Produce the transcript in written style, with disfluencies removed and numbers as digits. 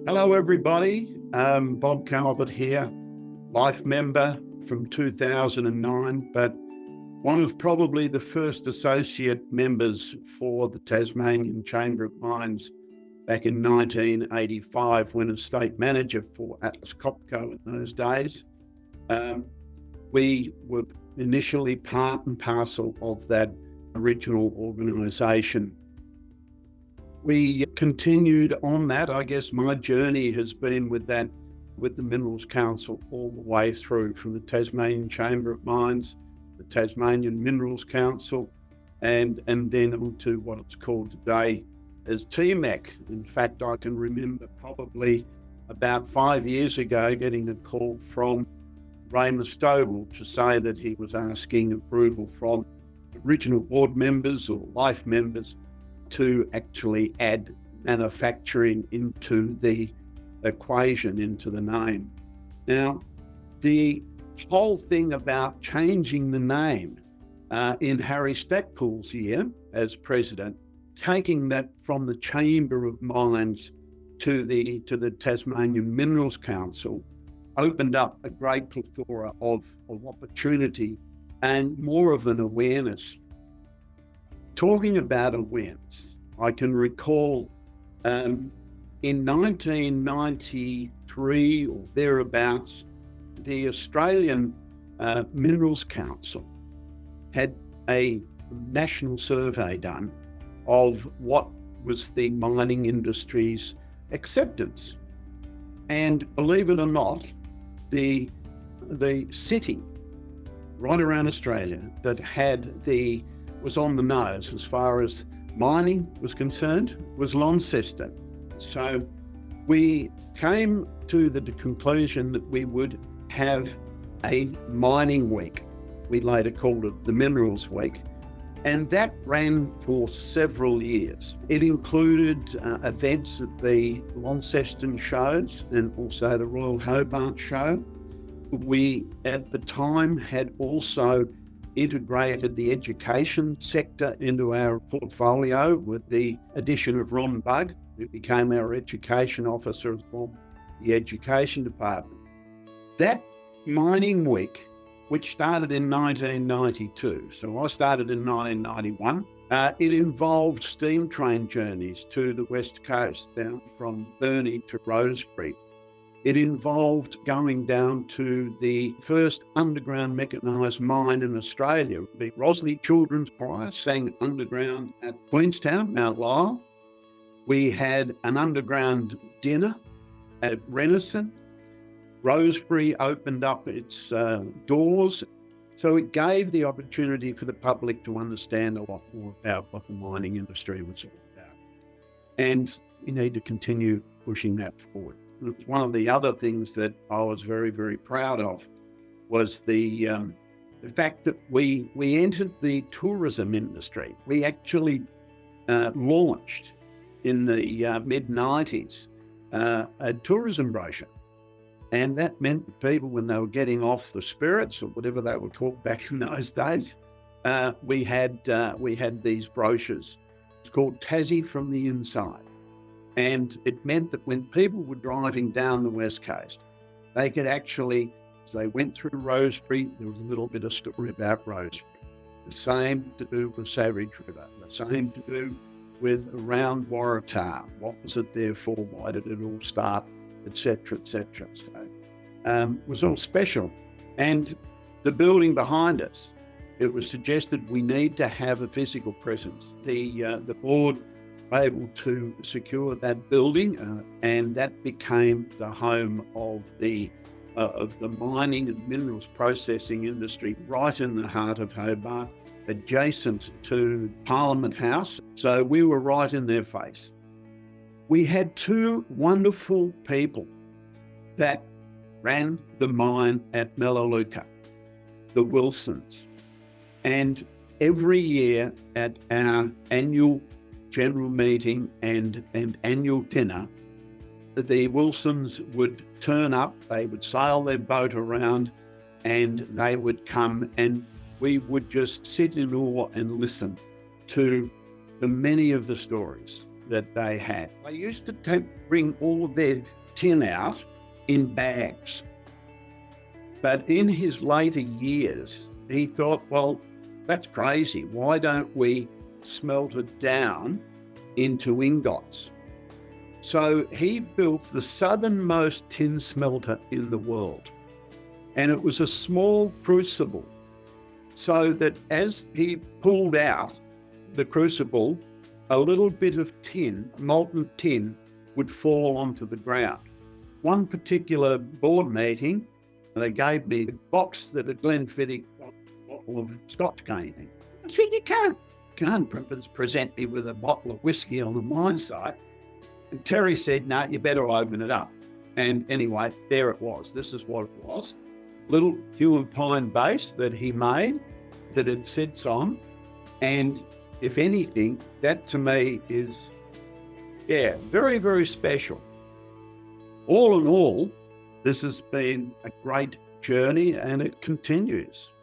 Hello, everybody. Bob Calvert here, life member from 2009, but one of probably the first associate members for the Tasmanian Chamber of Mines back in 1985 when a state manager for Atlas Copco in those days. We were initially part and parcel of that original organisation. We continued on that. I guess my journey has been with the Minerals Council all the way through, from the Tasmanian Chamber of Mines, the Tasmanian Minerals Council, and then on to what it's called today as TMEC. In fact, I can remember probably about 5 years ago getting a call from Raymond Stovall to say that he was asking approval from original board members or life members to actually add manufacturing into the equation, into the name. Now, the whole thing about changing the name in Harry Stackpool's year as president, taking that from the Chamber of Mines to the Tasmanian Minerals Council, opened up a great plethora of opportunity and more of an awareness. Talking about awareness, I can recall in 1993 or thereabouts, the Australian Minerals Council had a national survey done of what was the mining industry's acceptance. And believe it or not, the city right around Australia that was on the nose as far as mining was concerned was Launceston. So we came to the conclusion that we would have a mining week. We later called it the Minerals Week, and that ran for several years. It included events at the Launceston shows and also the Royal Hobart show. We, at the time, had also integrated the education sector into our portfolio with the addition of Ron Bugg, who became our education officer from the education department. That mining week, which started in 1992, so I started in 1991, it involved steam train journeys to the West Coast, down from Burnie to Rosebery. It involved going down to the first underground mechanised mine in Australia. The Rosley Children's Choir sang underground at Queenstown, Mount Lyell. We had an underground dinner at Renison. Rosebery opened up its doors. So it gave the opportunity for the public to understand a lot more about what the mining industry was all about. And we need to continue pushing that forward. One of the other things that I was very, very proud of was the fact that we entered the tourism industry. We actually launched in the mid-90s a tourism brochure. And that meant that people, when they were getting off the spirits or whatever they were called back in those days, we had these brochures. It's called Tassie from the Inside. And it meant that when people were driving down the West Coast, they could actually, as they went through Rosebery, there was a little bit of story about Rosebery. The same to do with Savage River, the same to do with around Waratah. What was it there for? Why did it all start? Etc., etc. So it was all special. And the building behind us, it was suggested we need to have a physical presence. The board able to secure that building, and that became the home of the mining and minerals processing industry, right in the heart of Hobart, adjacent to Parliament House. So we were right in their face. We had two wonderful people that ran the mine at Melaleuca, the Wilsons, and every year at our annual general meeting and annual dinner, the Wilsons would turn up, they would sail their boat around, and they would come, and we would just sit in awe and listen to the many of the stories that they had. They used to bring all of their tin out in bags. But in his later years, he thought, well, that's crazy. Why don't we smelt it down into ingots? So he built the southernmost tin smelter in the world. And it was a small crucible, so that as he pulled out the crucible, a little bit of tin, molten tin, would fall onto the ground. One particular board meeting, they gave me a box that a Glenfiddich bottle of Scotch came in. I said, you can't present me with a bottle of whiskey on the mine site. And Terry said, no, you better open it up. And anyway, there it was. This is what it was. Little Huon pine base that he made that it sits on. And if anything, that to me is, very, very special. All in all, this has been a great journey and it continues.